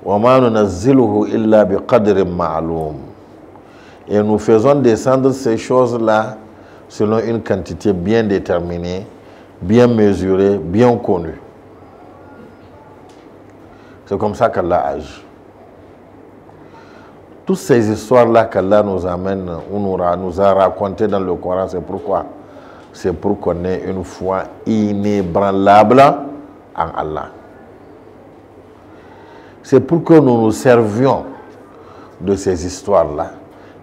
وَمَا نُنَزِّلُهُ إِلَّا بِقَدْرٍ مَعْلُومٍ. Et nous faisons descendre ces choses-là selon une quantité bien déterminée, bien mesurée, bien connue. C'est comme ça qu'Allah agit. Toutes ces histoires-là qu'Allah nous amène, ou nous a racontées dans le Coran, c'est pourquoi? C'est pour qu'on ait une foi inébranlable en Allah. C'est pour que nous nous servions de ces histoires-là,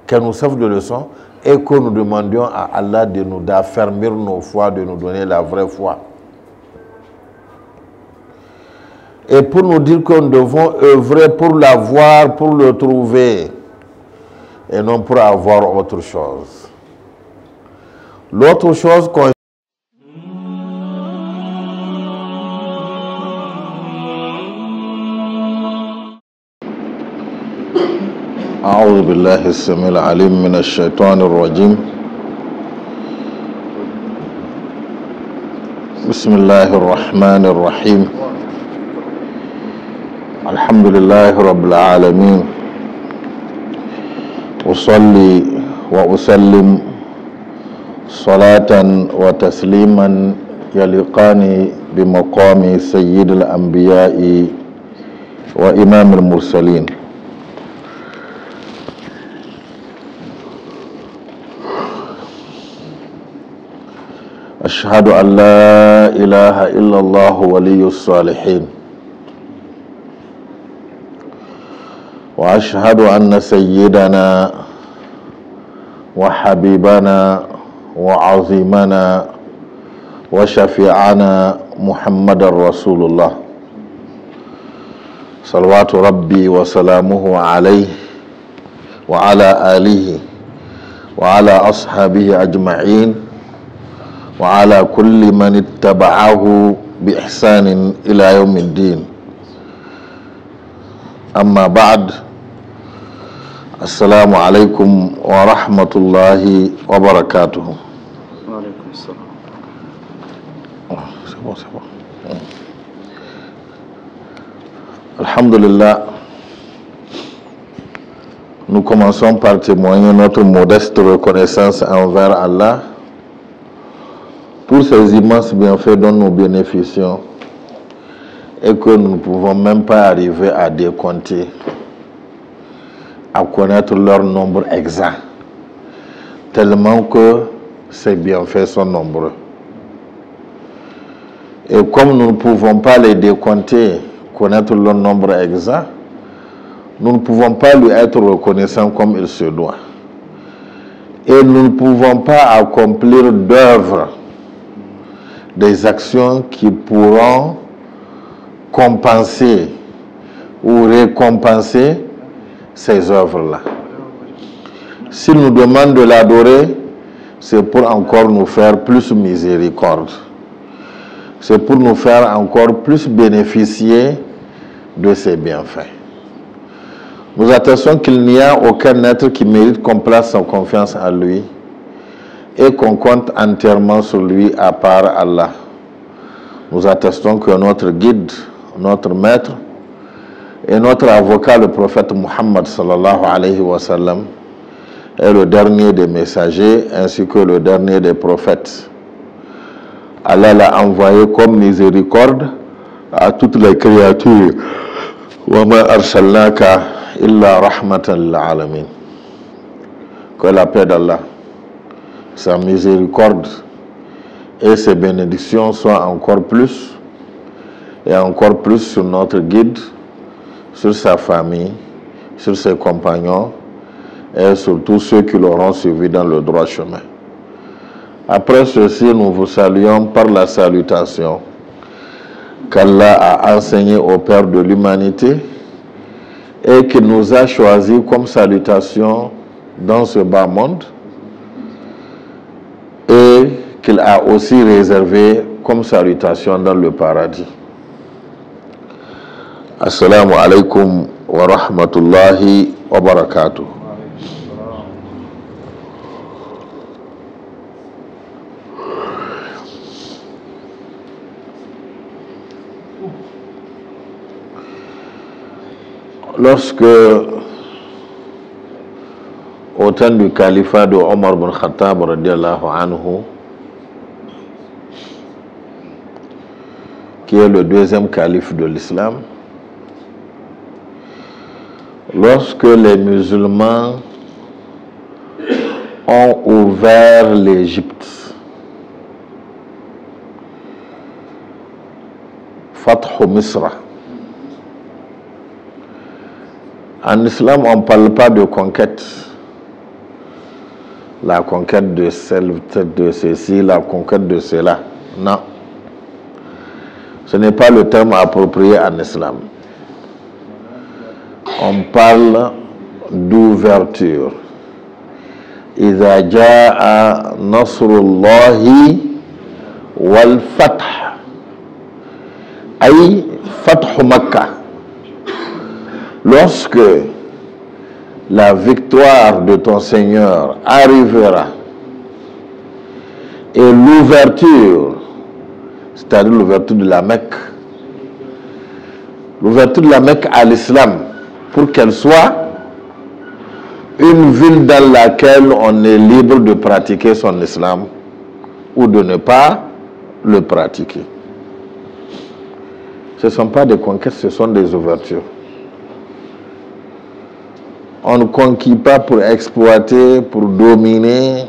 qu'elles nous servent de leçon et que nous demandions à Allah de nous d'affermir nos foi, de nous donner la vraie foi. Et pour nous dire que nous devons œuvrer pour l'avoir, pour le trouver, et non pour avoir autre chose. L'autre chose qu'on أعوذ بالله السميع العليم من الشيطان الرجيم بسم الله الرحمن الرحيم الحمد لله رب العالمين أصلي وأسلم صلاة وتسليما يليقان بمقام سيد الأنبياء وإمام المرسلين أشهد أن لا إله إلا الله ولي الصالحين وأشهد أن سيدنا وحبيبنا وعظيمنا وشفيعنا محمد رسول الله صلوات ربي وسلامه عليه وعلى آله وعلى أصحابه أجمعين وعلى كل من اتبعه بإحسان إلى يوم الدين أما بعد السلام عليكم ورحمة الله وبركاته. وعليكم السلام. C'est bon. Alhamdulillah, nous commençons par témoigner notre modeste reconnaissance envers Allah pour ces immenses bienfaits dont nous bénéficions et que nous ne pouvons même pas arriver à décompter, à connaître leur nombre exact, tellement que ces bienfaits sont nombreux. Et comme nous ne pouvons pas les décompter, connaître leur nombre exact, nous ne pouvons pas lui être reconnaissants comme il se doit. Et nous ne pouvons pas accomplir d'œuvres, des actions qui pourront compenser ou récompenser ces œuvres-là. S'il nous demande de l'adorer, c'est pour encore nous faire plus miséricorde. C'est pour nous faire encore plus bénéficier de ses bienfaits. Nous attestons qu'il n'y a aucun être qui mérite qu'on place sa confiance en lui et qu'on compte entièrement sur lui à part Allah. Nous attestons que notre guide, notre maître et notre avocat, le prophète Muhammad sallallahu alayhi wa sallam, est le dernier des messagers ainsi que le dernier des prophètes. Allah l'a envoyé comme miséricorde à toutes les créatures. Wa ma arsalnaka illa rahmatan lil alamin. Que la paix d'Allah, sa miséricorde et ses bénédictions soient encore plus et encore plus sur notre guide, sur sa famille, sur ses compagnons et sur tous ceux qui l'auront suivi dans le droit chemin. Après ceci, nous vous saluons par la salutation qu'Allah a enseignée au Père de l'humanité et qu'il nous a choisi comme salutation dans ce bas monde et qu'il a aussi réservé comme salutation dans le paradis. Assalamu alaikum wa rahmatullahi wa barakatuh. lorsque, au temps du califat de Omar ibn Khattab, radiallahu anhu, qui est le deuxième calife de l'islam, lorsque les musulmans ont ouvert l'Égypte, Fathu Misra. En islam, on ne parle pas de conquête. La conquête de ceci, la conquête de cela. Non. Ce n'est pas le terme approprié en islam. On parle d'ouverture. إذا جاء نصر الله والفتح أي فتح مكة. Lorsque la victoire de ton Seigneur arrivera et l'ouverture, c'est-à-dire l'ouverture de la Mecque, l'ouverture de la Mecque à l'islam, pour qu'elle soit une ville dans laquelle on est libre de pratiquer son islam ou de ne pas le pratiquer. Ce ne sont pas des conquêtes, ce sont des ouvertures. On ne conquit pas pour exploiter, pour dominer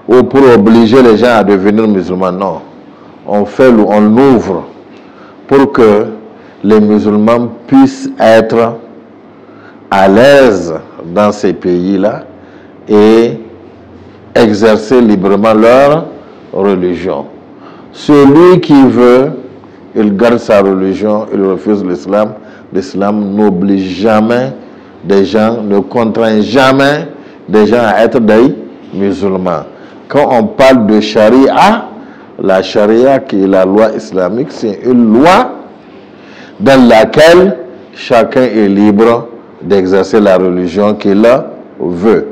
ou pour obliger les gens à devenir musulmans. Non. On ouvre pour que les musulmans puissent être à l'aise dans ces pays-là et exercer librement leur religion. Celui qui veut, il garde sa religion, il refuse l'islam. L'islam n'oblige jamais des gens, ne contraint jamais des gens à être des musulmans. Quand on parle de charia, la charia qui est la loi islamique, c'est une loi dans laquelle chacun est libre d'exercer la religion qu'il veut.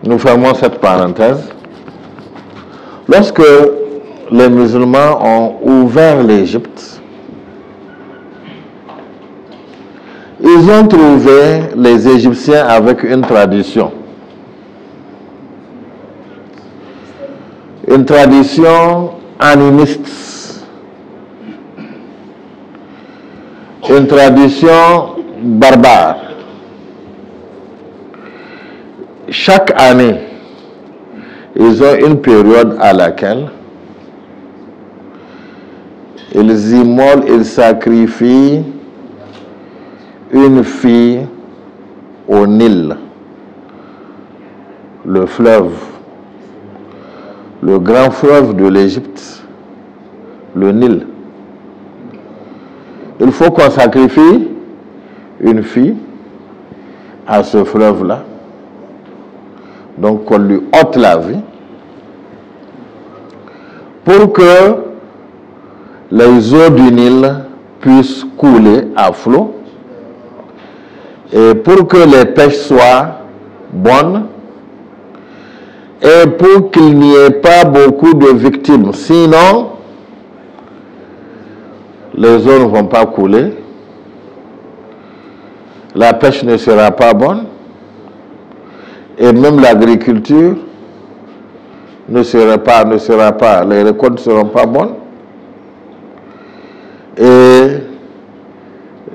Nous fermons cette parenthèse. Lorsque les musulmans ont ouvert l'Égypte, ils ont trouvé les Égyptiens avec une tradition. Une tradition animiste. Une tradition barbare. Chaque année, ils ont une période à laquelle ils immolent, ils sacrifient une fille au Nil, le fleuve, le grand fleuve de l'Égypte, le Nil. Il faut qu'on sacrifie une fille à ce fleuve-là, donc qu'on lui ôte la vie, pour que les eaux du Nil puissent couler à flot et pour que les pêches soient bonnes et pour qu'il n'y ait pas beaucoup de victimes. Sinon, les eaux ne vont pas couler, la pêche ne sera pas bonne et même l'agriculture ne sera pas, les récoltes ne seront pas bonnes. Et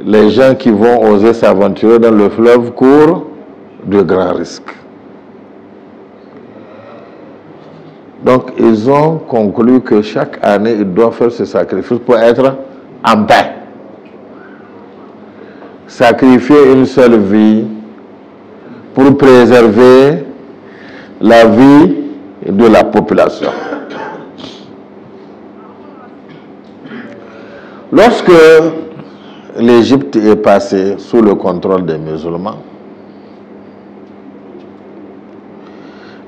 les gens qui vont oser s'aventurer dans le fleuve courent de grands risques. Donc, ils ont conclu que chaque année, ils doivent faire ce sacrifice pour être en paix. Sacrifier une seule vie pour préserver la vie de la population. Lorsque l'Égypte est passée sous le contrôle des musulmans,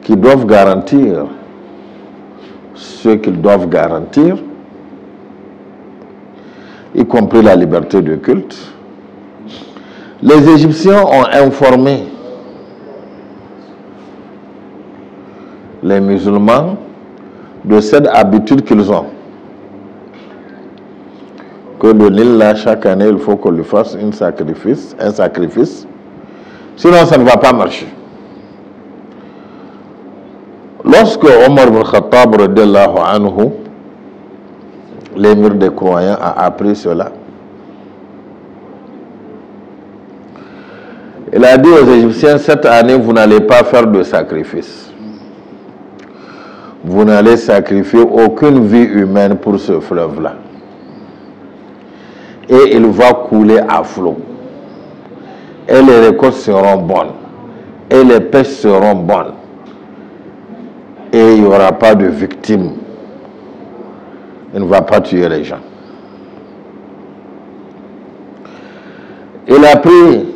qui doivent garantir ce qu'ils doivent garantir, y compris la liberté de culte, les Égyptiens ont informé les musulmans de cette habitude qu'ils ont. que le Nil, là, chaque année, il faut qu'on lui fasse un sacrifice. Sinon, ça ne va pas marcher. Lorsque Omar ibn Khattab, radiallahu anhu, l'émir des croyants, a appris cela, il a dit aux Égyptiens, cette année, vous n'allez pas faire de sacrifice. Vous n'allez sacrifier aucune vie humaine pour ce fleuve-là. Et il va couler à flot. Et les récoltes seront bonnes. Et les pêches seront bonnes. Et il n'y aura pas de victimes. Il ne va pas tuer les gens. Il a pris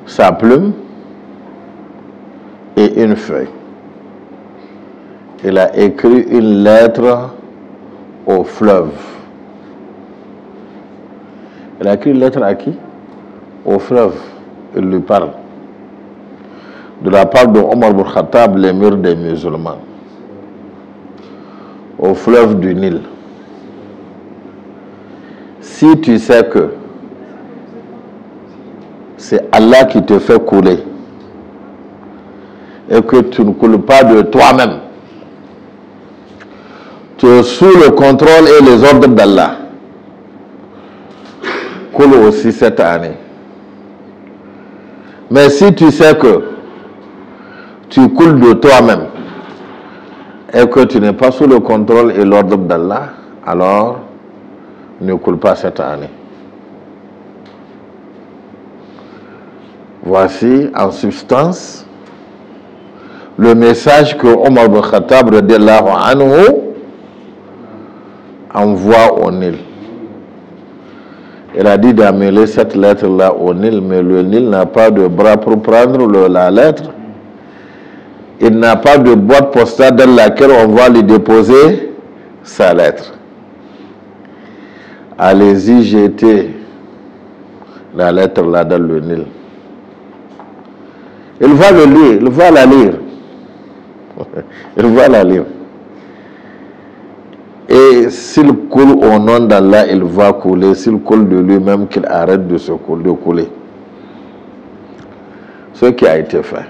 sa plume et une feuille. Il a écrit une lettre au fleuve. Il a écrit une lettre à qui? Au fleuve. Il lui parle. De la part de Omar ibn Khattab, l'émir des musulmans. Au fleuve du Nil. Si tu sais que c'est Allah qui te fait couler et que tu ne coules pas de toi-même, tu es sous le contrôle et les ordres d'Allah, coule aussi cette année. Mais si tu sais que tu coules de toi-même et que tu n'es pas sous le contrôle et l'ordre d'Allah, alors ne coule pas cette année. Voici en substance le message que Omar ibn Khattab radiallahu anhu envoie au Nil. Il a dit d'amener cette lettre-là au Nil, mais le Nil n'a pas de bras pour prendre la lettre. Il n'a pas de boîte postale dans laquelle on va lui déposer sa lettre. Allez-y jeter la lettre-là dans le Nil. Il va le lire, il va la lire. Il va la lire. Et s'il coule au nom d'Allah, il va couler. S'il coule de lui-même, qu'il arrête de couler. Ce qui a été fait.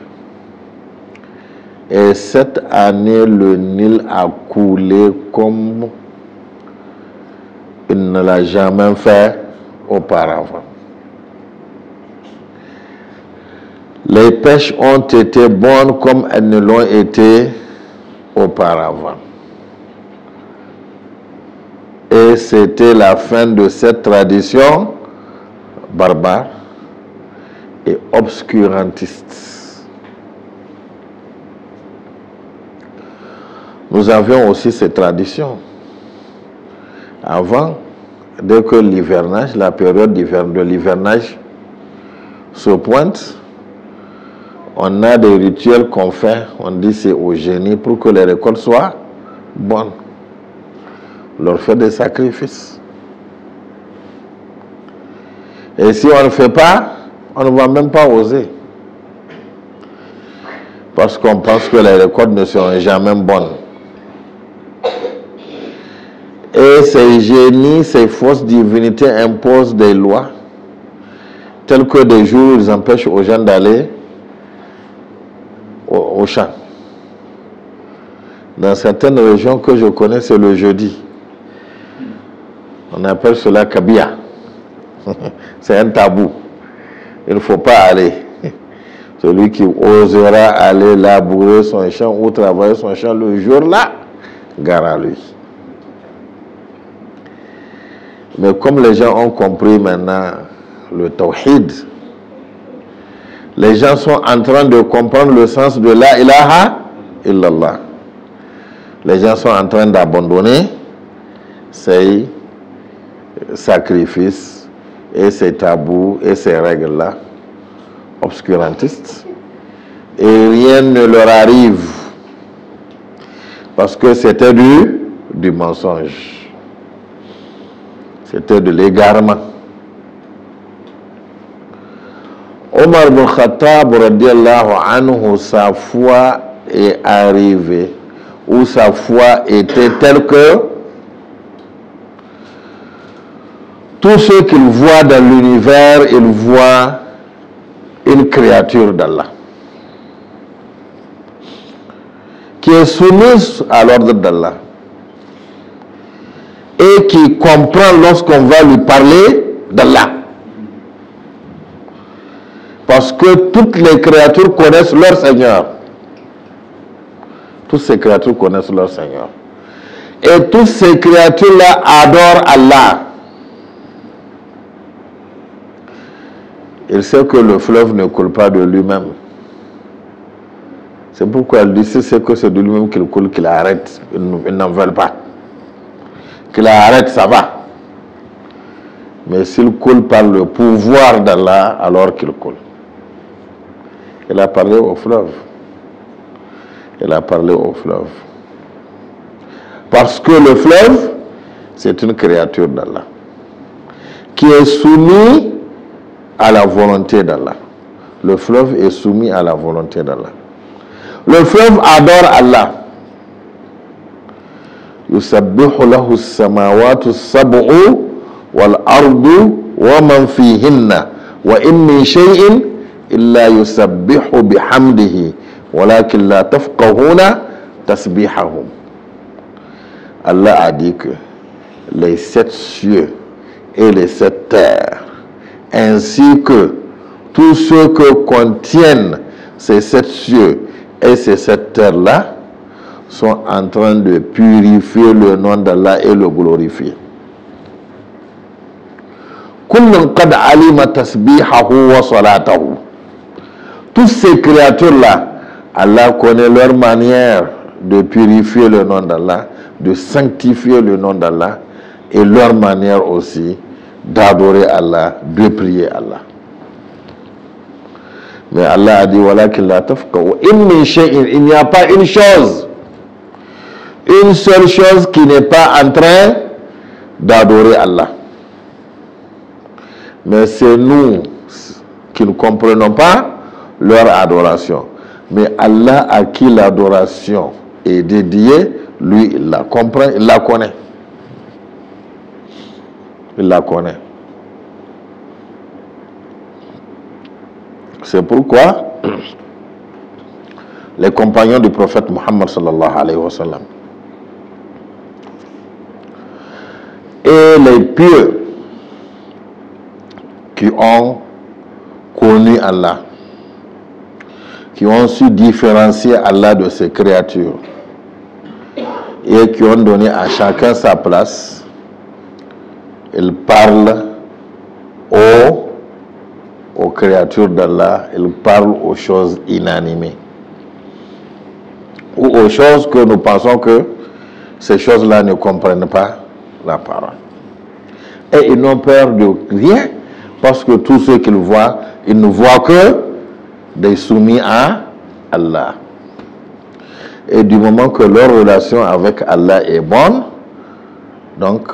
Et cette année, le Nil a coulé comme il ne l'a jamais fait auparavant. Les pêches ont été bonnes comme elles ne l'ont été auparavant. Et c'était la fin de cette tradition barbare et obscurantiste. Nous avions aussi ces traditions. Avant, dès que l'hivernage, la période de l'hivernage se pointe, on a des rituels qu'on fait, on dit c'est au génie pour que les récoltes soient bonnes. On leur fait des sacrifices. Et si on ne fait pas, on ne va même pas oser. Parce qu'on pense que les récoltes ne seront jamais bonnes. Et ces génies, ces fausses divinités imposent des lois, telles que des jours où ils empêchent aux gens d'aller au champ. Dans certaines régions que je connais, c'est le jeudi. On appelle cela kabia. C'est un tabou. Il ne faut pas aller. Celui qui osera aller labourer son champ ou travailler son champ le jour-là, gare à lui. Mais comme les gens ont compris maintenant le tawhid, les gens sont en train de comprendre le sens de la ilaha illallah. Les gens sont en train d'abandonner ces sacrifices et ces tabous et ces règles-là obscurantistes. Et rien ne leur arrive parce que c'était du mensonge. C'était de l'égarement. Omar ibn Khattab radiallahu anhu, sa foi est arrivée, ou sa foi était telle que Tout ce qu'il voit dans l'univers, il voit une créature d'Allah qui est soumise à l'ordre d'Allah et qui comprend lorsqu'on va lui parler d'Allah. Parce que toutes les créatures connaissent leur Seigneur. Toutes ces créatures connaissent leur Seigneur. Et toutes ces créatures-là adorent Allah. Il sait que le fleuve ne coule pas de lui-même. C'est pourquoi il dit, si c'est que c'est de lui-même qu'il coule, qu'il arrête. Ils n'en veulent pas. Qu'il arrête, ça va. Mais s'il coule par le pouvoir d'Allah, alors qu'il coule. Il a parlé au fleuve. Il a parlé au fleuve. Parce que le fleuve, c'est une créature d'Allah qui est soumise à la volonté d'Allah. Le fleuve est soumis à la volonté d'Allah. Le fleuve adore Allah. Yusabbihu lahu as-samawati as-sab'u wal ardu wa man fihinna wa in min shay'in illa yusabbihu bihamdihi walakin la tafqahuna tasbihahum. Allah a dit que les 7 cieux et les 7 terres ainsi que tout ce que contiennent ces 7 cieux et ces 7 terres-là sont en train de purifier le nom d'Allah et le glorifier. Toutes ces créatures-là, Allah connaît leur manière de purifier le nom d'Allah, de sanctifier le nom d'Allah et leur manière aussi d'adorer Allah, de prier Allah. Mais Allah a dit, voilà qu'il a tafqahu. Il n'y a pas une chose, une seule chose qui n'est pas en train d'adorer Allah. Mais c'est nous qui ne comprenons pas leur adoration. Mais Allah à qui l'adoration est dédiée, lui, il la comprend, il la connaît. Il la connaît. C'est pourquoi les compagnons du prophète Muhammad sallallahu alayhi wa sallam et les pieux qui ont connu Allah, qui ont su différencier Allah de ses créatures et qui ont donné à chacun sa place, ils parlent aux créatures d'Allah, ils parlent aux choses inanimées ou aux choses que nous pensons que ces choses-là ne comprennent pas la parole. Et ils n'ont peur de rien parce que tout ce qu'ils voient, ils ne voient que des soumis à Allah. Et du moment que leur relation avec Allah est bonne, donc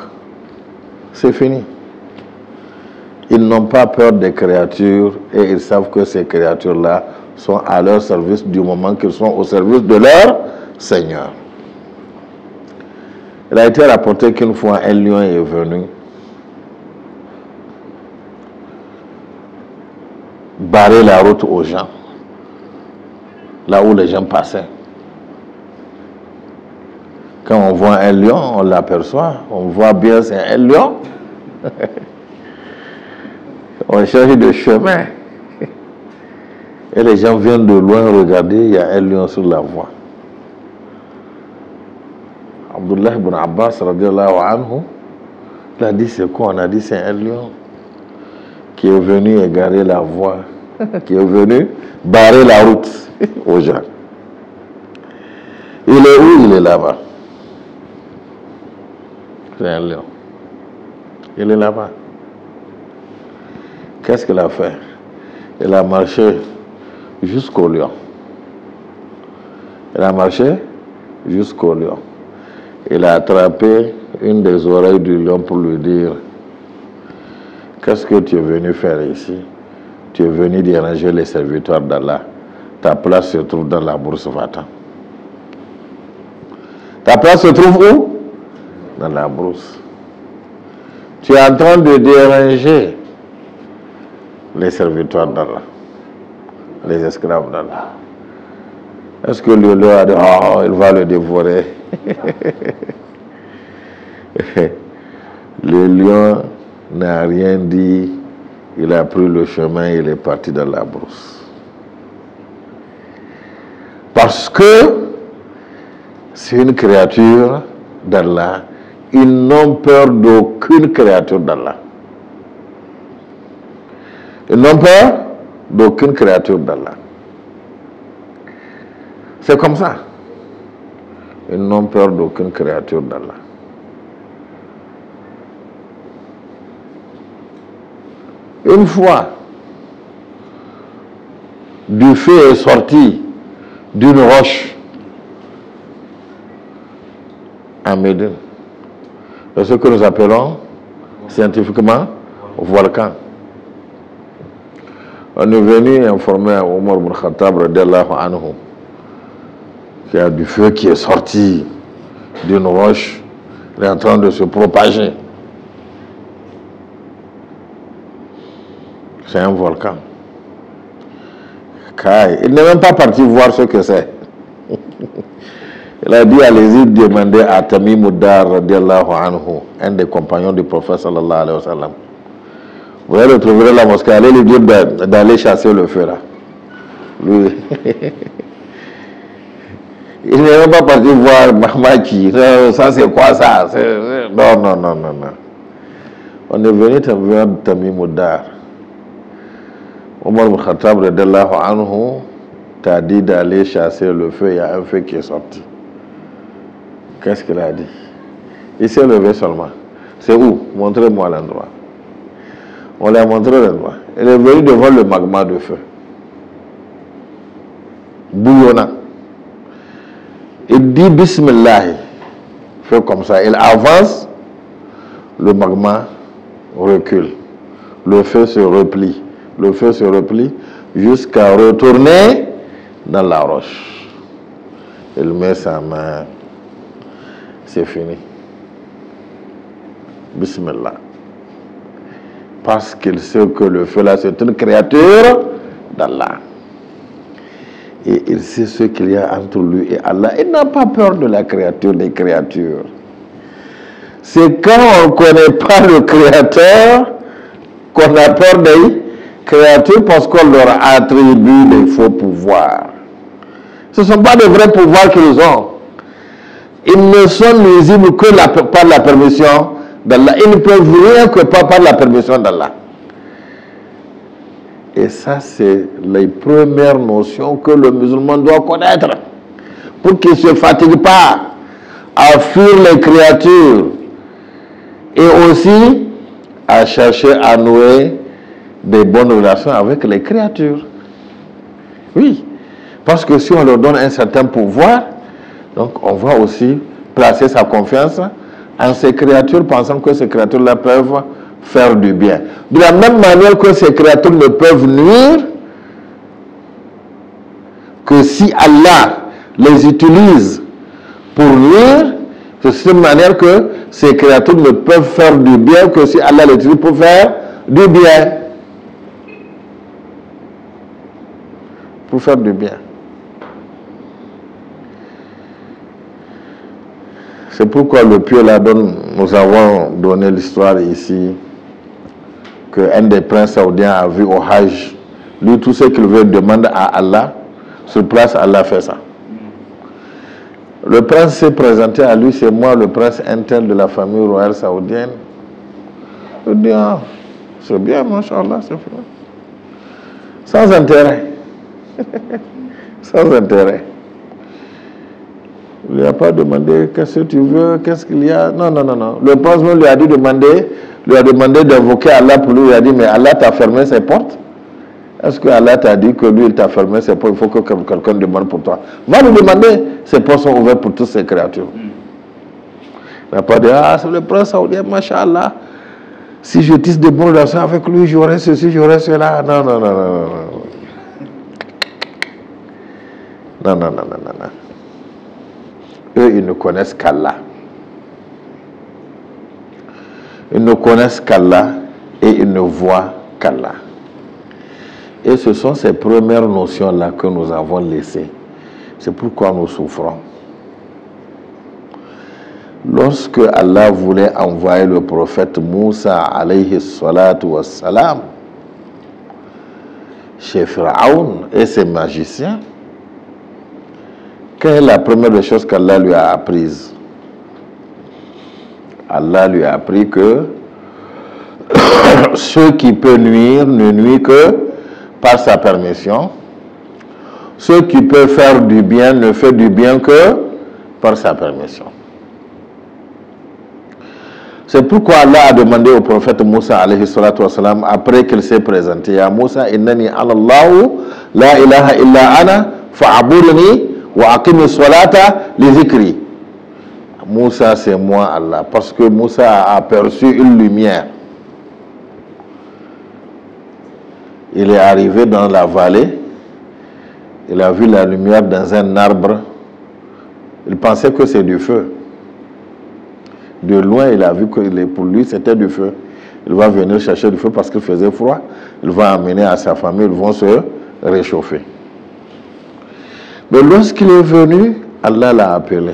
c'est fini. Ils n'ont pas peur des créatures et ils savent que ces créatures-là sont à leur service du moment qu'ils sont au service de leur Seigneur. Il a été rapporté qu'une fois un lion est venu barrer la route aux gens, là où les gens passaient. Quand on voit un lion, on l'aperçoit, on voit bien c'est un lion. On change de chemin. Et les gens viennent de loin regarder, il y a un lion sur la voie. Abdullah ibn Abbas, radiallahu anhu, il a dit c'est quoi? On a dit c'est un lion qui est venu égarer la voie, qui est venu barrer la route aux gens. Il est où? Il est là-bas. C'est un lion. Il est là-bas. Qu'est-ce qu'il a fait? Il a marché jusqu'au lion. Il a marché jusqu'au lion. Il a attrapé une des oreilles du lion pour lui dire: qu'est-ce que tu es venu faire ici? Tu es venu déranger les serviteurs d'Allah. Ta place se trouve dans la bourse, va-t'en. Ta place se trouve où? Dans la bourse. Tu es en train de déranger les serviteurs d'Allah, les esclaves d'Allah. Est-ce que le lion a dit, oh, il va le dévorer? Le lion n'a rien dit, il a pris le chemin, il est parti dans la brousse. Parce que c'est une créature d'Allah, ils n'ont peur d'aucune créature d'Allah. Ils n'ont peur d'aucune créature d'Allah. C'est comme ça. Ils n'ont peur d'aucune créature d'Allah. Une fois, du feu est sorti d'une roche à Médine. C'est ce que nous appelons scientifiquement volcan. On est venu informer à Omar ibn Khattab radiallahu anhu qu'il y a du feu qui est sorti d'une roche, il est en train de se propager. C'est un volcan. Il n'est même pas parti voir ce que c'est. Il a dit, allez-y demander à Tamim Uddar radiallahu anhu, un des compagnons du prophète sallallahu alayhi wa sallam. Vous allez le trouver dans la mosquée, allez lui dire d'aller chasser le feu là. Lui, il n'est même pas parti voir Mahmaki. Ça c'est quoi ça? Non. On est venu voir Tamim Uddar. Omar ibn Khattab radiallahu anhu t'a dit d'aller chasser le feu, il y a un feu qui est sorti. Qu'est-ce qu'il a dit? Il s'est levé seulement. C'est où? Montrez-moi l'endroit. On lui a montré l'endroit. Il est venu devant le magma de feu. Bouillonnant. Il dit Bismillah. Fait comme ça. Il avance. Le magma recule. Le feu se replie. Le feu se replie jusqu'à retourner dans la roche. Il met sa main. C'est fini. Bismillah. Parce qu'il sait que le feu là, c'est une créature d'Allah. Et il sait ce qu'il y a entre lui et Allah. Il n'a pas peur de la créature des créatures. C'est quand on ne connaît pas le Créateur qu'on a peur des créatures parce qu'on leur attribue des faux pouvoirs. Ce ne sont pas de vrais pouvoirs qu'ils ont. Ils ne sont nuisibles que par la permission d'Allah. Ils ne peuvent rien que par la permission d'Allah. Et ça, c'est les premières notions que le musulman doit connaître pour qu'il ne se fatigue pas à fuir les créatures et aussi à chercher à nouer des bonnes relations avec les créatures. Oui, parce que si on leur donne un certain pouvoir, donc on va aussi placer sa confiance en ces créatures, pensant que ces créatures-là peuvent faire du bien. De la même manière que ces créatures ne peuvent nuire, que si Allah les utilise pour nuire, c'est de cette manière que ces créatures ne peuvent faire du bien que si Allah les utilise pour faire du bien. Pour faire du bien. C'est pourquoi le pieux là, nous avons donné l'histoire ici, qu'un des princes saoudiens a vu au Hajj, lui tout ce qu'il veut demander à Allah, sur place Allah fait ça. Le prince s'est présenté à lui, c'est moi le prince interne de la famille royale saoudienne. Il dit, ah, c'est bien, machallah, c'est bien. Sans intérêt. Sans intérêt. Il lui a pas demandé qu'est-ce que tu veux, qu'est-ce qu'il y a. Non. Le prince lui a demandé d'invoquer Allah pour lui. Il a dit, mais Allah t'a fermé ses portes. Est-ce que Allah t'a dit que lui, il t'a fermé ses portes? Il faut que quelqu'un demande pour toi. Va lui demander, ses portes sont ouvertes pour toutes ces créatures. Il n'a pas dit, ah, c'est le prince saoudien, machallah. Si je tisse de bonnes relations avec lui, j'aurai ceci, j'aurai cela. Non. Non. Eux, ils ne connaissent qu'Allah. Ils ne connaissent qu'Allah et ils ne voient qu'Allah. Et ce sont ces premières notions-là que nous avons laissées. C'est pourquoi nous souffrons. Lorsque Allah voulait envoyer le prophète Moussa alayhi salatu wassalam chez Pharaon et ses magiciens, quelle est la première des choses qu'Allah lui a apprises? Allah lui a appris que ce qui peut nuire ne nuit que par sa permission. Ce qui peut faire du bien ne fait du bien que par sa permission. C'est pourquoi Allah a demandé au prophète Moussa alayhi salatu wassalam, après qu'il s'est présenté, Ya Moussa, innani alallahu la ilaha illa ana fa'abudni wa aqimi salata li zikri. Moussa, c'est moi Allah, parce que Moussa a aperçu une lumière. Il est arrivé dans la vallée, il a vu la lumière dans un arbre, il pensait que c'est du feu. De loin, il a vu que pour lui, c'était du feu. Il va venir chercher du feu parce qu'il faisait froid. Il va amener à sa famille, ils vont se réchauffer. Mais lorsqu'il est venu, Allah l'a appelé.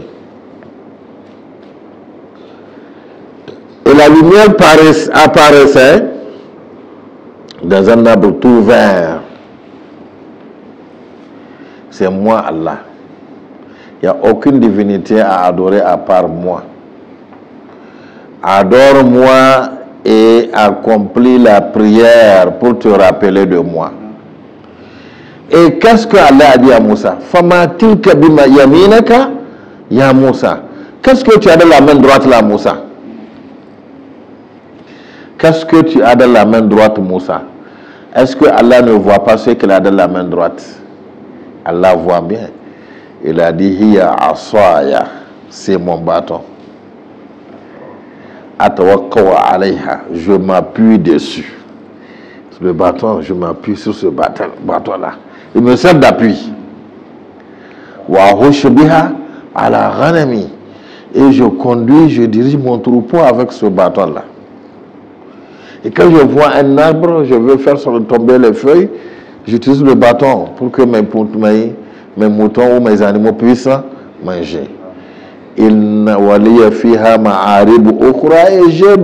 Et la lumière apparaissait dans un arbre tout vert. C'est moi, Allah. Il n'y a aucune divinité à adorer à part moi. Adore-moi et accomplis la prière pour te rappeler de moi. Et qu'est-ce que Allah a dit à Moussa? Fama tilka bima yaminaka ya Moussa. Qu'est-ce que tu as dans la main droite là, Moussa? Qu'est-ce que tu as dans la main droite, Moussa? Est-ce que Allah ne voit pas ce qu'il a dans la main droite? Allah voit bien. Il a dit hiya asaya, c'est mon bâton. Je m'appuie dessus. Le bâton, je m'appuie sur ce bâton-là. Il me sert d'appui. Et je conduis, je dirige mon troupeau avec ce bâton-là. Et quand je vois un arbre, je veux faire tomber les feuilles, j'utilise le bâton pour que mes moutons ou mes animaux puissent manger. Et j'ai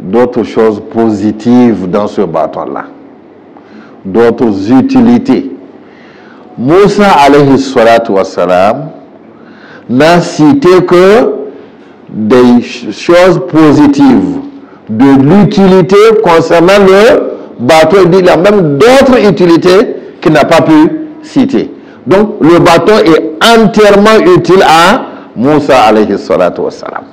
d'autres choses positives dans ce bâton-là, d'autres utilités. Moussa alayhi salatu wassalam n'a cité que des choses positives, de l'utilité concernant le bâton. Il dit il y a même d'autres utilités qu'il n'a pas pu citer. Donc le bâton est entièrement utile à Moussa alayhi salatu wassalam.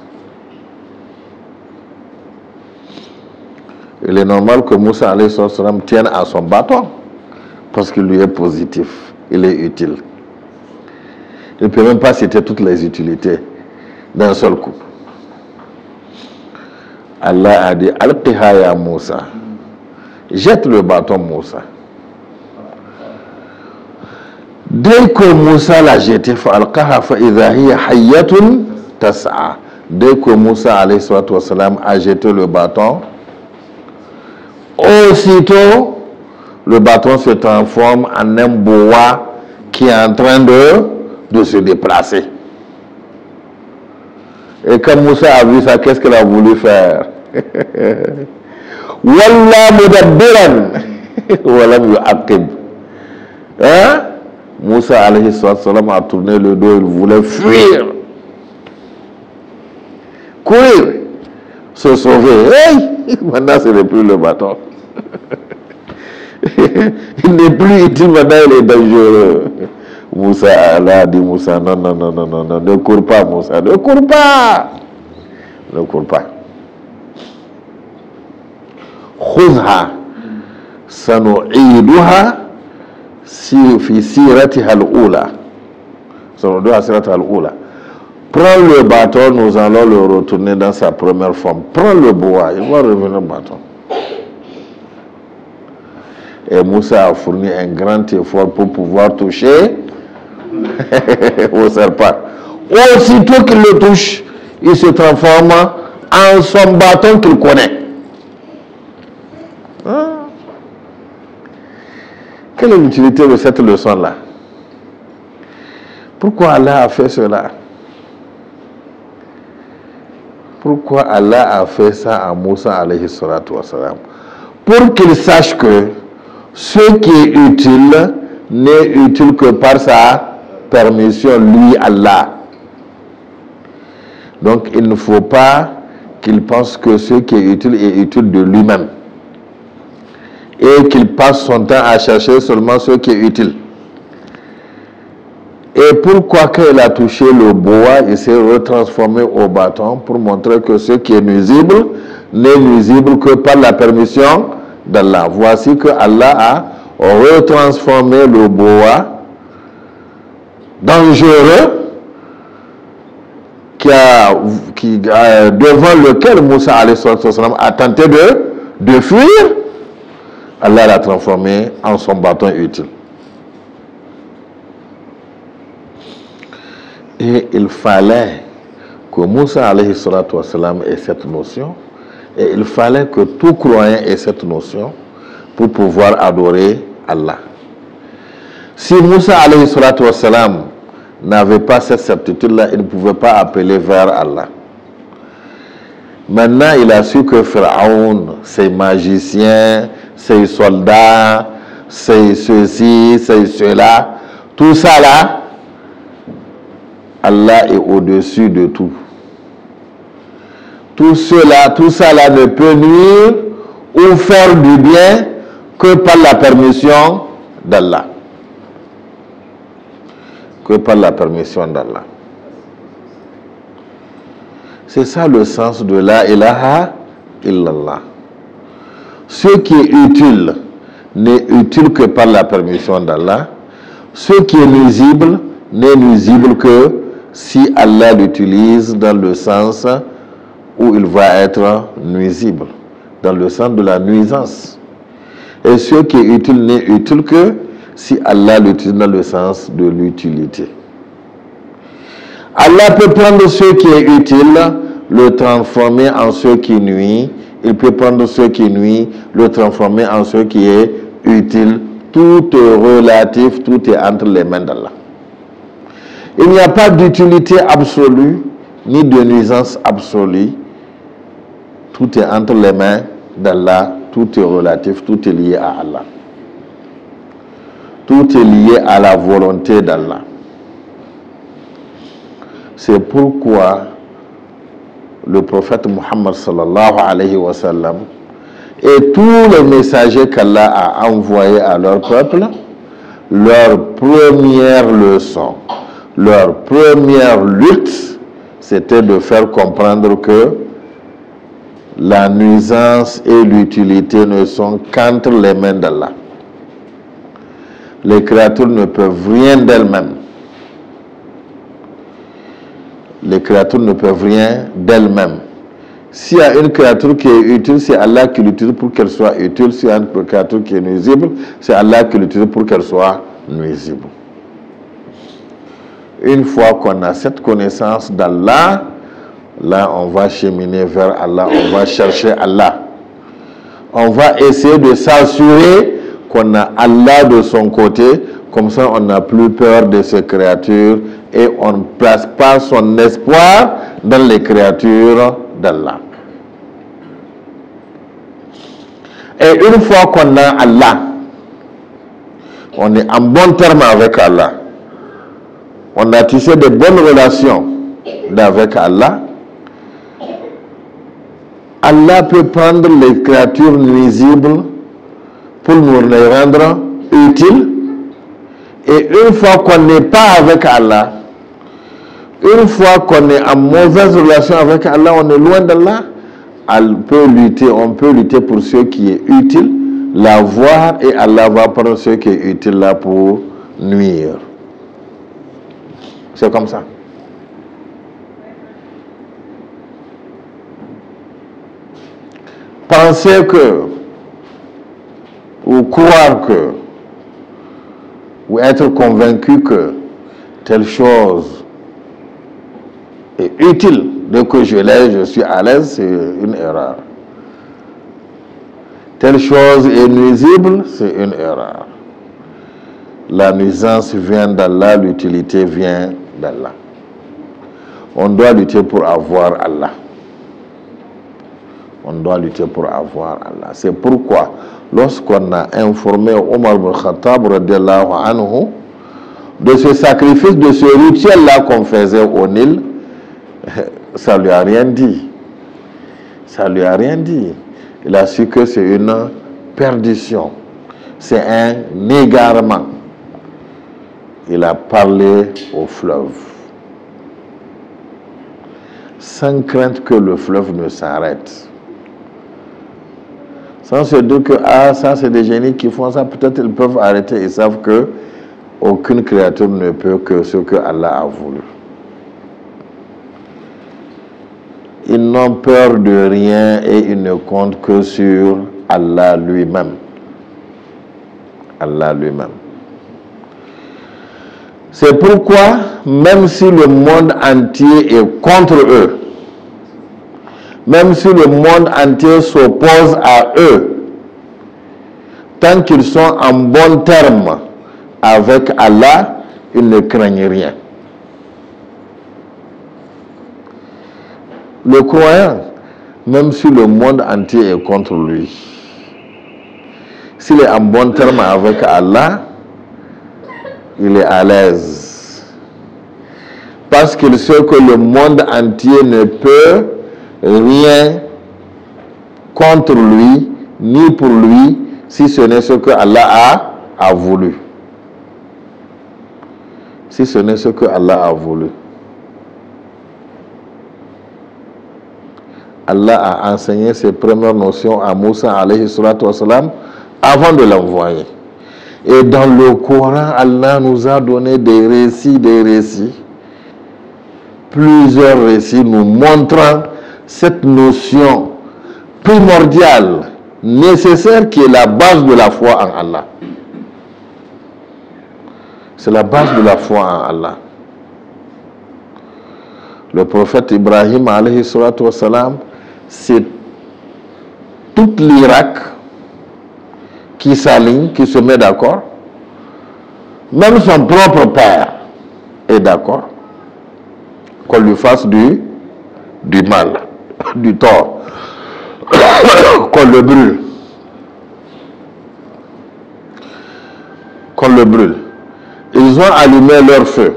Il est normal que Moussa alayhi salatu wassalam tienne à son bâton parce qu'il lui est positif, il est utile. Il ne peut même pas citer toutes les utilités d'un seul coup. Allah a dit Al-Qiha ya Moussa, jette le bâton Moussa. Dès que Moussa l'a jeté, dès que Moussa a jeté le bâton, aussitôt le bâton se transforme en un boa qui est en train de se déplacer. Et quand Moussa a vu ça, qu'est-ce qu'il a voulu faire? Wallah mudabbiran walam yu'aqib. Hein? Moussa alayhi salam a tourné le dos, il voulait fuir, courir, se sauver. Hey! Maintenant, ce n'est plus le bâton. Il n'est plus utile, maintenant il est dangereux. Moussa a dit Moussa, non, ne cours pas Moussa, ne cours pas. Ne cours pas. Khuzha sanu'iduha fi siratiha al-ula. Prends le bâton, nous allons le retourner dans sa première forme. Prends le bois, il va revenir au bâton. Et Moussa a fourni un grand effort pour pouvoir toucher au serpent. Aussitôt qu'il le touche, il se transforme en son bâton qu'il connaît. Hein? Quelle est l'utilité de cette leçon-là? Pourquoi Allah a fait cela? Pourquoi Allah a fait ça à Moussa alayhi salatu wassalam? Pour qu'il sache que ce qui est utile n'est utile que par sa permission, lui, Allah. Donc il ne faut pas qu'il pense que ce qui est utile de lui-même. Et qu'il passe son temps à chercher seulement ce qui est utile. Et pourquoi quand il a touché le bois, il s'est retransformé au bâton pour montrer que ce qui est nuisible n'est nuisible que par la permission d'Allah. Voici que Allah a retransformé le bois dangereux devant lequel Moussa a tenté de fuir. Allah l'a transformé en son bâton utile. Et il fallait que Moussa alayhi salatu wassalam ait cette notion, et il fallait que tout croyant ait cette notion pour pouvoir adorer Allah. Si Moussa alayhi salatu wassalam n'avait pas cette certitude-là, il ne pouvait pas appeler vers Allah. Maintenant, il a su que Pharaon, ses magiciens, ses soldats, ses ceci, ses cela, tout ça là, Allah est au-dessus de tout. Tout ça là ne peut nuire ou faire du bien que par la permission d'Allah. Que par la permission d'Allah. C'est ça le sens de la ilaha illallah. Ce qui est utile n'est utile que par la permission d'Allah. Ce qui est nuisible n'est nuisible que si Allah l'utilise dans le sens où il va être nuisible, dans le sens de la nuisance. Et ce qui est utile n'est utile que si Allah l'utilise dans le sens de l'utilité. Allah peut prendre ce qui est utile, le transformer en ce qui nuit. Il peut prendre ce qui nuit, le transformer en ce qui est utile. Tout est relatif, tout est entre les mains d'Allah. Il n'y a pas d'utilité absolue, ni de nuisance absolue. Tout est entre les mains d'Allah, tout est relatif, tout est lié à Allah. Tout est lié à la volonté d'Allah. C'est pourquoi le prophète Muhammad sallallahu alayhi wa sallam et tous les messagers qu'Allah a envoyés à leur peuple, leur première leçon, leur première lutte, c'était de faire comprendre que la nuisance et l'utilité ne sont qu'entre les mains d'Allah. Les créatures ne peuvent rien d'elles-mêmes. Les créatures ne peuvent rien d'elles-mêmes. S'il y a une créature qui est utile, c'est Allah qui l'utilise pour qu'elle soit utile. S'il y a une créature qui est nuisible, c'est Allah qui l'utilise pour qu'elle soit nuisible. Une fois qu'on a cette connaissance d'Allah, là on va cheminer vers Allah, on va chercher Allah. On va essayer de s'assurer qu'on a Allah de son côté, comme ça on n'a plus peur de ces créatures et on ne place pas son espoir dans les créatures d'Allah. Et une fois qu'on a Allah, on est en bon terme avec Allah. On a tissé de bonnes relations avec Allah. Allah peut prendre les créatures nuisibles pour nous les rendre utiles. Et une fois qu'on n'est pas avec Allah, une fois qu'on est en mauvaise relation avec Allah, on est loin d'Allah, on peut lutter pour ce qui est utile, la voir, et Allah va prendre ce qui est utile là pour nuire. C'est comme ça. Penser que, ou croire que, ou être convaincu que telle chose est utile Dès que je l'ai, je suis à l'aise, c'est une erreur. Telle chose est nuisible, c'est une erreur. La nuisance vient d'Allah, l'utilité vient d'Allah. On doit lutter pour avoir Allah. On doit lutter pour avoir Allah. C'est pourquoi, lorsqu'on a informé Omar ibn Khattab radiallahu anhu de ce sacrifice, de ce rituel-là qu'on faisait au Nil, ça ne lui a rien dit. Ça ne lui a rien dit. Il a su que c'est une perdition. C'est un égarement. Il a parlé au fleuve. Sans crainte que le fleuve ne s'arrête. Sans se dire que, ça c'est des génies qui font ça, peut-être ils peuvent arrêter. Ils savent que aucune créature ne peut que ce que Allah a voulu. Ils n'ont peur de rien et ils ne comptent que sur Allah lui-même. Allah lui-même. C'est pourquoi, même si le monde entier est contre eux, même si le monde entier s'oppose à eux, tant qu'ils sont en bon terme avec Allah, ils ne craignent rien. Le croyant, même si le monde entier est contre lui, s'il est en bon terme avec Allah, il est à l'aise. Parce qu'il sait que le monde entier ne peut rien contre lui, ni pour lui, si ce n'est ce que Allah a voulu. Si ce n'est ce que Allah a voulu. Allah a enseigné ses premières notions à Moussa alayhi salatu wassalam avant de l'envoyer. Et dans le Coran, Allah nous a donné des récits, plusieurs récits nous montrant cette notion primordiale, nécessaire, qui est la base de la foi en Allah. C'est la base de la foi en Allah. Le prophète Ibrahim alayhi salatu wassalam, c'est tout l'Irak qui s'aligne, qui se met d'accord. Même son propre père est d'accord qu'on lui fasse du mal, du tort, qu'on le brûle. Qu'on le brûle. Ils ont allumé leur feu.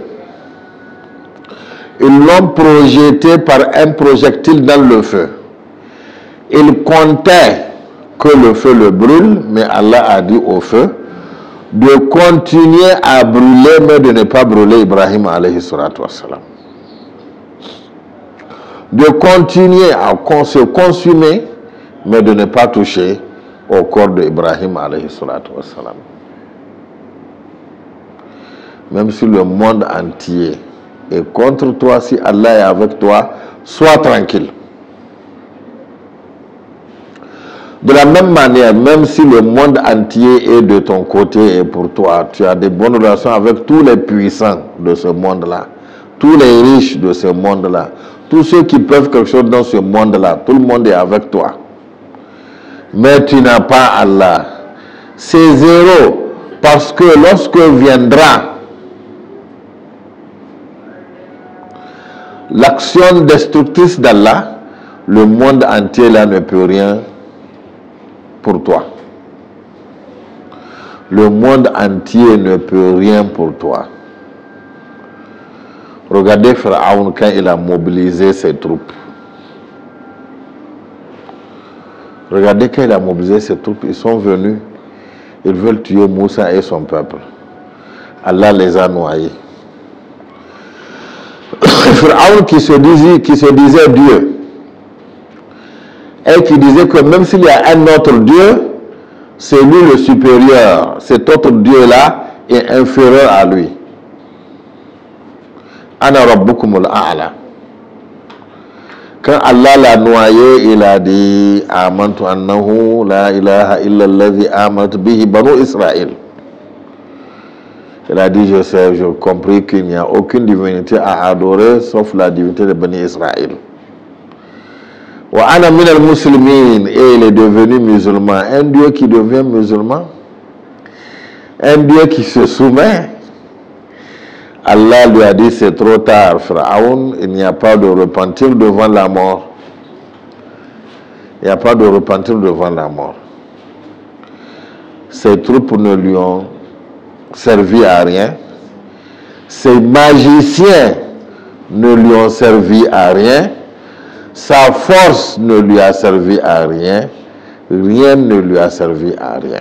Ils l'ont projeté par un projectile dans le feu. Ils comptaient que le feu le brûle, mais Allah a dit au feu de continuer à brûler, mais de ne pas brûler Ibrahim alayhi salatu wassalam. De continuer à se consumer, mais de ne pas toucher au corps d'Ibrahim alayhi salatu wassalam. Même si le monde entier est contre toi, si Allah est avec toi, sois tranquille. De la même manière, même si le monde entier est de ton côté et pour toi, tu as des bonnes relations avec tous les puissants de ce monde-là, tous les riches de ce monde-là, tous ceux qui peuvent quelque chose dans ce monde-là, tout le monde est avec toi. Mais tu n'as pas Allah. C'est zéro, parce que lorsque viendra l'action destructrice d'Allah, le monde entier là ne peut rien pour toi. Le monde entier ne peut rien pour toi. Regardez Pharaon quand il a mobilisé ses troupes. Regardez quand il a mobilisé ses troupes, ils sont venus. Ils veulent tuer Moussa et son peuple. Allah les a noyés. Pharaon qui se disait Dieu, et qui disait que même s'il y a un autre Dieu, c'est lui le supérieur. Cet autre Dieu-là est inférieur à lui. Ana rabbukumul a'la. Quand Allah l'a noyé, il a dit Amantu annahu la ilaha illa alladhi amantu bihi banu Israël. Il a dit j'ai compris qu'il n'y a aucune divinité à adorer sauf la divinité de Bani Israël. Wa ana min al-muslimin, et il est devenu musulman. Un Dieu qui devient musulman, un Dieu qui se soumet. Allah lui a dit c'est trop tard, Pharaon, il n'y a pas de repentir devant la mort. Il n'y a pas de repentir devant la mort. Ses troupes ne lui ont servi à rien. Ses magiciens ne lui ont servi à rien. Sa force ne lui a servi à rien. Rien ne lui a servi à rien.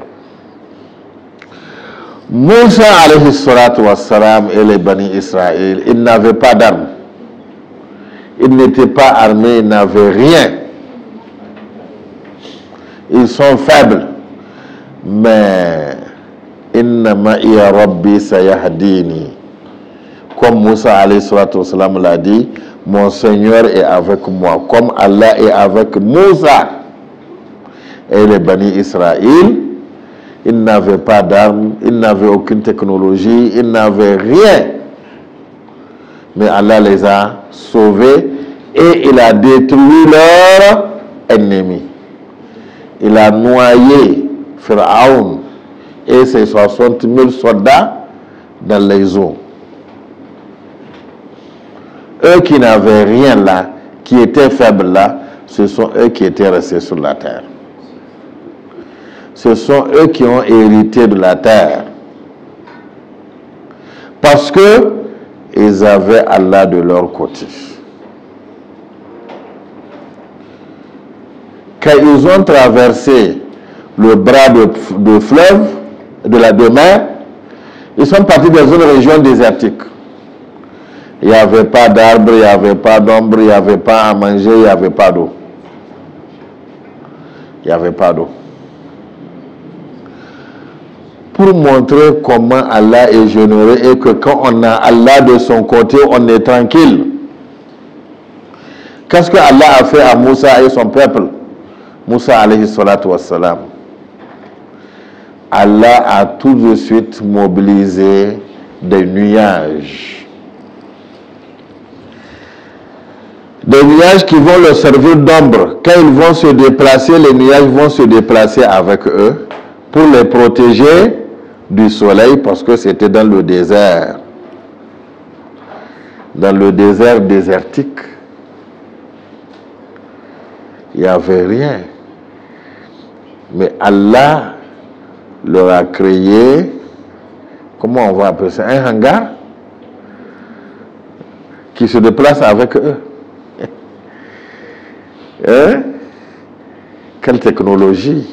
Moussa alayhi salatu wassalam et les Bani Israël, ils n'avaient pas d'armes. Ils n'étaient pas armés, ils n'avaient rien. Ils sont faibles. Mais inna ma'iya rabbi sayahdini. Comme Moussa alayhi salatu wassalam l'a dit, mon Seigneur est avec moi. Comme Allah est avec Moussa et les Bani Israël, ils n'avaient pas d'armes, ils n'avaient aucune technologie, ils n'avaient rien. Mais Allah les a sauvés et il a détruit leurs ennemis. Il a noyé Pharaon et ses 60 000 soldats dans les eaux. Eux qui n'avaient rien là, qui étaient faibles là, ce sont eux qui étaient restés sur la terre. Ce sont eux qui ont hérité de la terre. Parce que ils avaient Allah de leur côté. Quand ils ont traversé le bras de fleuve, de la mer, ils sont partis dans une région désertique. Il n'y avait pas d'arbres, il n'y avait pas d'ombre, il n'y avait pas à manger, il n'y avait pas d'eau. Il n'y avait pas d'eau. Pour montrer comment Allah est généreux et que quand on a Allah de son côté, on est tranquille. Qu'est-ce que Allah a fait à Moussa et son peuple? Moussa alayhi salatu wassalam. Allah a tout de suite mobilisé des nuages. Des nuages qui vont leur servir d'ombre. Quand ils vont se déplacer, les nuages vont se déplacer avec eux pour les protéger du soleil parce que c'était dans le désert. Dans le désert désertique. Il n'y avait rien. Mais Allah leur a créé, comment on va appeler ça, un hangar qui se déplace avec eux. Hein? Quelle technologie!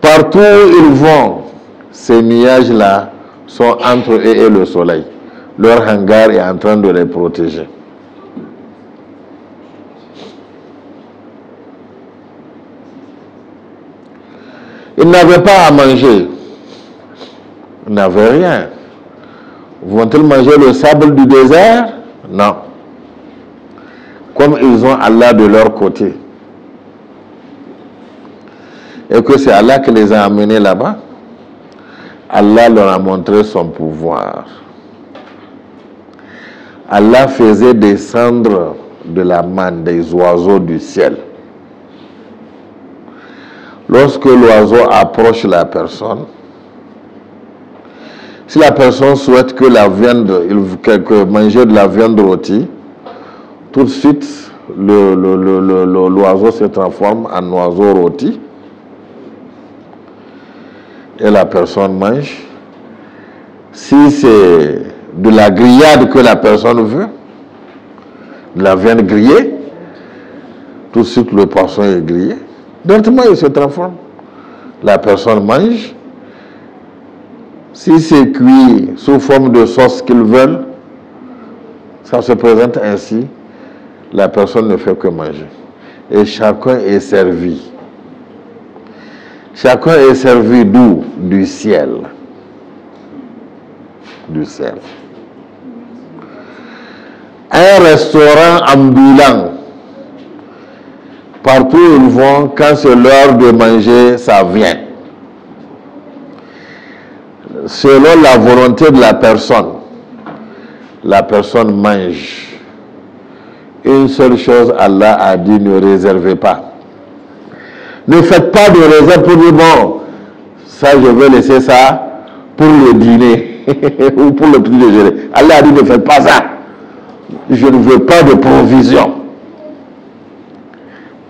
Partout où ils vont, ces nuages-là sont entre eux et le soleil. Leur hangar est en train de les protéger. Ils n'avaient pas à manger. Ils n'avaient rien. Vont-ils manger le sable du désert? Non. Comme ils ont Allah de leur côté. Et que c'est Allah qui les a amenés là-bas. Allah leur a montré son pouvoir. Allah faisait descendre de la manne des oiseaux du ciel. Lorsque l'oiseau approche la personne, si la personne souhaite que la viande, que manger de la viande rôtie, tout de suite, l'oiseau se transforme en oiseau rôti. Et la personne mange. Si c'est de la grillade que la personne veut, de la viande grillée, tout de suite le poisson est grillé. Directement, il se transforme. La personne mange. Si c'est cuit sous forme de sauce qu'ils veulent, ça se présente ainsi. La personne ne fait que manger. Et chacun est servi. Chacun est servi d'où? Du ciel. Du ciel. Un restaurant ambulant. Partout où ils vont, quand c'est l'heure de manger, ça vient. Selon la volonté de la personne mange. une seule chose, Allah a dit, ne réservez pas. Ne faites pas de réserve pour dire, bon, ça je vais laisser ça pour le dîner ou pour le petit déjeuner. Allah a dit, ne faites pas ça. Je ne veux pas de provision.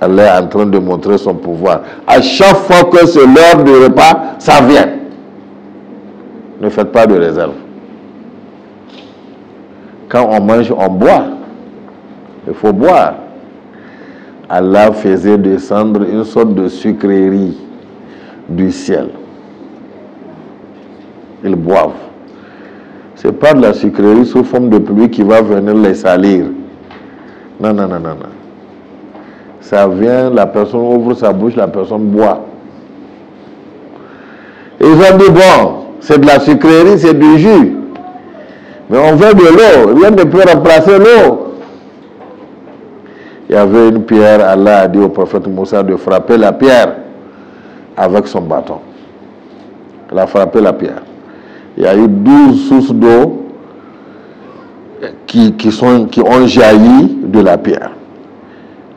Allah est en train de montrer son pouvoir. À chaque fois que c'est l'heure du repas, ça vient. Ne faites pas de réserve. Quand on mange, on boit. Il faut boire. Allah faisait descendre une sorte de sucrerie du ciel. Ils boivent. Ce n'est pas de la sucrerie sous forme de pluie qui va venir les salir. Non, non, non, non, non. Ça vient, la personne ouvre sa bouche, la personne boit. Ils ont dit, bon, c'est de la sucrerie, c'est du jus. Mais on veut de l'eau, rien ne peut remplacer l'eau. Il y avait une pierre, Allah a dit au prophète Moussa de frapper la pierre avec son bâton. Il a frappé la pierre. Il y a eu 12 sources d'eau qui ont jailli de la pierre.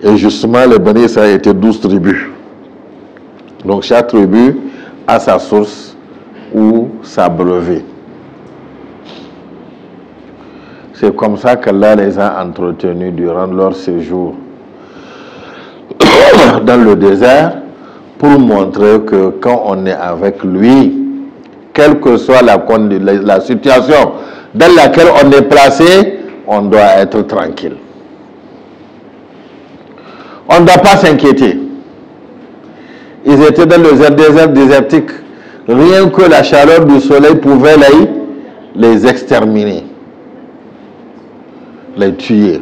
Et justement, les Bani Israël étaient 12 tribus. Donc chaque tribu a sa source ou sa brevet. C'est comme ça qu'Allah les a entretenus durant leur séjour dans le désert pour montrer que quand on est avec lui, quelle que soit la situation dans laquelle on est placé, on doit être tranquille. On ne doit pas s'inquiéter. Ils étaient dans le désert désertique. Rien que la chaleur du soleil pouvait les exterminer, les tuer.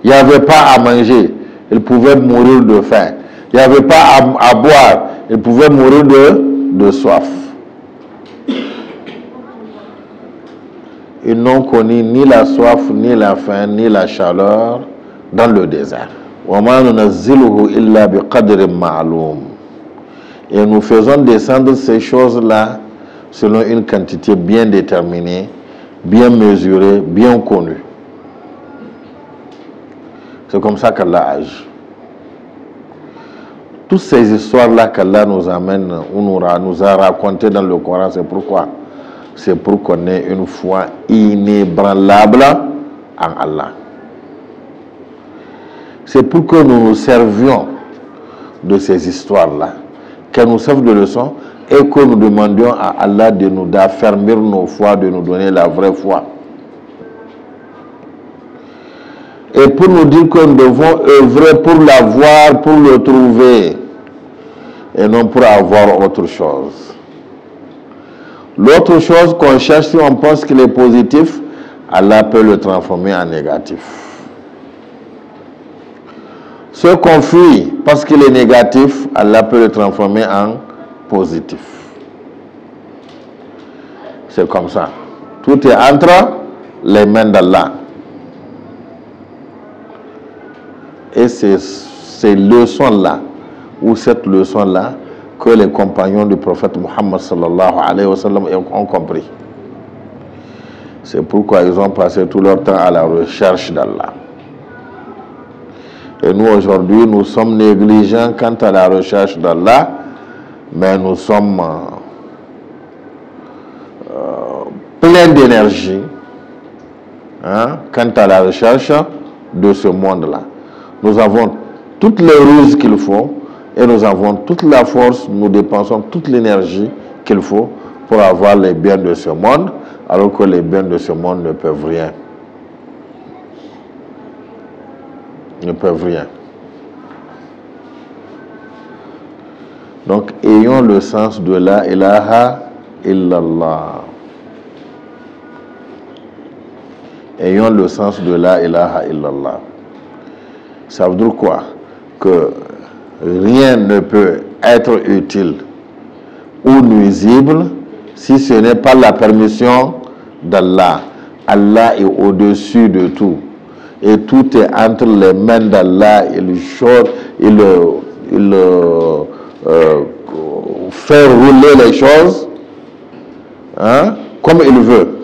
Il n'y avait pas à manger. Ils pouvaient mourir de faim. Il n'y avait pas à boire. Ils pouvaient mourir de soif. Ils n'ont connu ni la soif, ni la faim, ni la chaleur dans le désert. Et nous faisons descendre ces choses-là selon une quantité bien déterminée, bien mesurée, bien connue. C'est comme ça qu'Allah agit. Toutes ces histoires-là qu'Allah nous amène, ou nous a racontées dans le Coran, c'est pourquoi? C'est pour qu'on ait une foi inébranlable en Allah. C'est pour que nous nous servions de ces histoires-là, qu'elles nous servent de leçon et que nous demandions à Allah de nous d'affermir nos foi, de nous donner la vraie foi. Et pour nous dire que nous devons œuvrer pour l'avoir, pour le trouver, et non pour avoir autre chose. L'autre chose qu'on cherche, si on pense qu'il est positif, Allah peut le transformer en négatif. Ce qu'on fuit parce qu'il est négatif, Allah peut le transformer en positif. C'est comme ça. Tout est entre les mains d'Allah. Et c'est ces leçons-là, ou cette leçon-là, que les compagnons du prophète Muhammad sallallahu alayhi wa sallam ont compris. C'est pourquoi ils ont passé tout leur temps à la recherche d'Allah. Et nous, aujourd'hui, nous sommes négligents quant à la recherche d'Allah, mais nous sommes pleins d'énergie quant à la recherche de ce monde-là. Nous avons toutes les ruses qu'il faut et nous avons toute la force, nous dépensons toute l'énergie qu'il faut pour avoir les biens de ce monde, alors que les biens de ce monde ne peuvent rien. Ne peuvent rien. Donc, ayons le sens de la ilaha illallah. Ayons le sens de la ilaha illallah. Ça veut dire quoi? Que rien ne peut être utile ou nuisible si ce n'est pas la permission d'Allah. Allah est au-dessus de tout. Et tout est entre les mains d'Allah. Il fait rouler les choses comme il veut.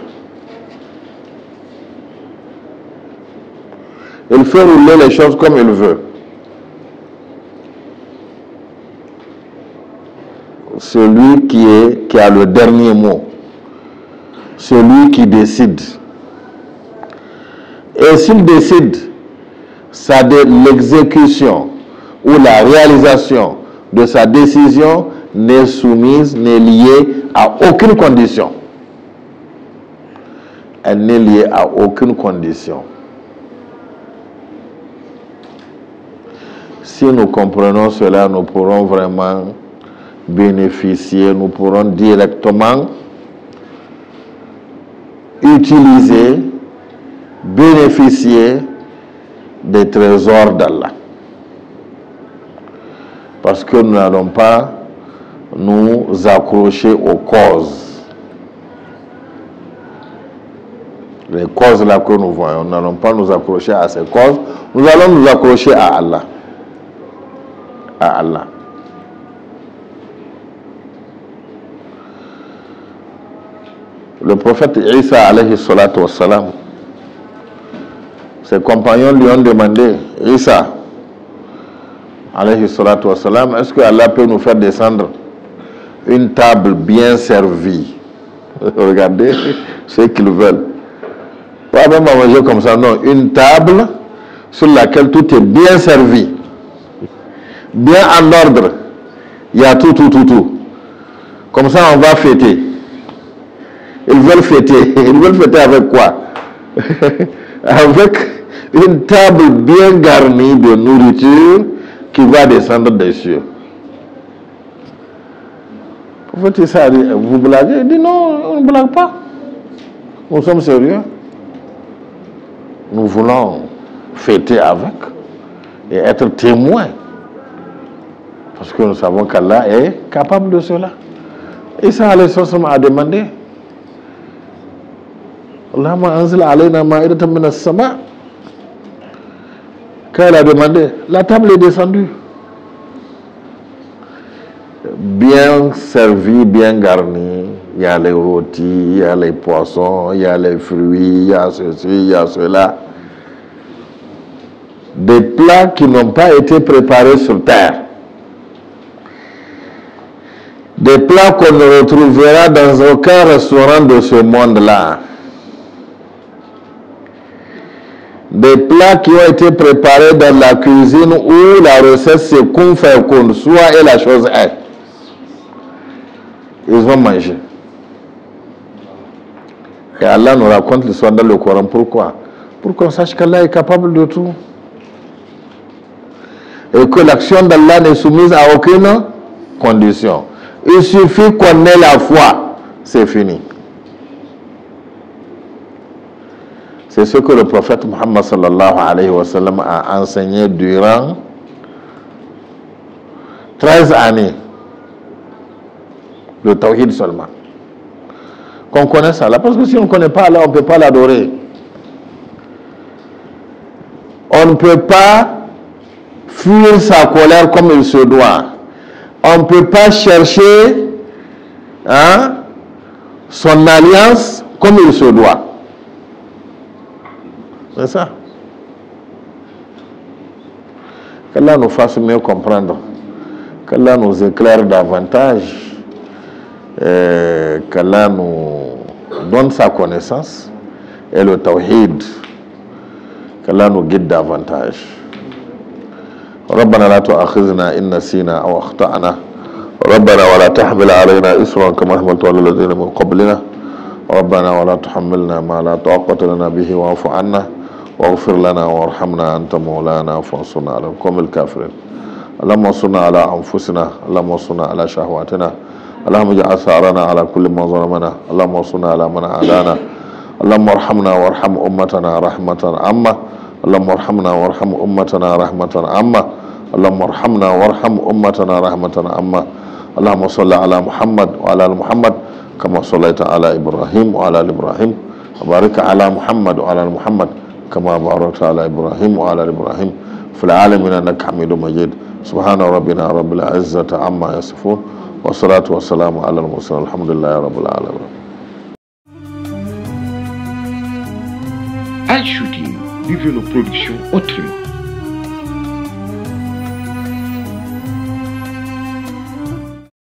Il fait rouler les choses comme il veut. Celui qui a le dernier mot, celui qui décide. Et s'il décide, l'exécution ou la réalisation de sa décision n'est soumise, n'est liée à aucune condition. Elle n'est liée à aucune condition. Si nous comprenons cela, nous pourrons vraiment bénéficier, nous pourrons directement utiliser, bénéficier des trésors d'Allah. Parce que nous n'allons pas nous accrocher aux causes. Les causes là que nous voyons, nous n'allons pas nous accrocher à ces causes, nous allons nous accrocher à Allah. À Allah. Le prophète Isa alayhi salatu wassalam, ses compagnons lui ont demandé, Isa alayhi salatu wassalam, est-ce que Allah peut nous faire descendre une table bien servie? Regardez ce qu'ils veulent. Pas même à manger comme ça, non. Une table sur laquelle tout est bien servi. Bien en ordre. Il y a tout. Comme ça, on va fêter. Ils veulent fêter. Ils veulent fêter avec quoi? Avec une table bien garnie de nourriture qui va descendre des cieux. Le prophète Isa a dit, vous blaguez? Il dit non, on ne blague pas. Nous sommes sérieux. Nous voulons fêter avec et être témoins. Parce que nous savons qu'Allah est capable de cela. Isa alayhi salam a demandé, Allahumma anzil alayna ma'idatan min as-sama'. Quand elle a demandé, la table est descendue. Bien servie, bien garnie. Il y a les rôtis, il y a les poissons, il y a les fruits, il y a ceci, il y a cela. Des plats qui n'ont pas été préparés sur terre. Des plats qu'on ne retrouvera dans aucun restaurant de ce monde-là. Des plats qui ont été préparés dans la cuisine où la recette c'est kun fait kun, soit et la chose est. Ils ont mangé. Et Allah nous raconte l'histoire dans le Coran. Pourquoi? Pour qu'on sache qu'Allah est capable de tout. Et que l'action d'Allah n'est soumise à aucune condition. Il suffit qu'on ait la foi. C'est fini. C'est ce que le prophète Muhammad sallallahu alayhi wa sallam a enseigné durant 13 années. Le tawhid seulement. Qu'on connaisse Allah. Parce que si on ne connaît pas Allah, on ne peut pas l'adorer. On ne peut pas fuir sa colère comme il se doit. On ne peut pas chercher son alliance comme il se doit. C'est ça. Qu'Allah nous fasse mieux comprendre. Qu'Allah nous éclaire davantage. Qu'Allah nous donne sa connaissance et le tawhid. Qu'Allah nous guide davantage. ربنا لا تؤاخذنا إن نسينا أو أخطأنا ربنا ولا تحمل علينا إصرا كما حملت على الذين من قبلنا ربنا ولا تحملنا ما لا طاقة لنا به واعف عنا واغفر لنا وارحمنا أنت مولانا فانصرنا على القوم الكافرين اللهم انصرنا على أنفسنا اللهم انصرنا على شهواتنا اللهم اجعل ثارنا على كل ما ظلمنا اللهم انصرنا على من عادانا اللهم ارحمنا وارحم أمتنا رحمة عامة اللهم ارحمنا وارحم أمتنا رحمة عامة اللهم ارحمنا وارحم أمتنا رحمة عامة اللهم صل على محمد وعلى آل محمد كما صليت على إبراهيم وعلى آل إبراهيم وبارك على محمد وعلى آل محمد كما باركت على إبراهيم وعلى آل إبراهيم في العالمين إنك حميد مجيد سبحان ربنا رب العزة عما يصفون والصلاة والسلام على المرسلين الحمد لله رب العالمين. Al Shooting vivre nos productions autrement.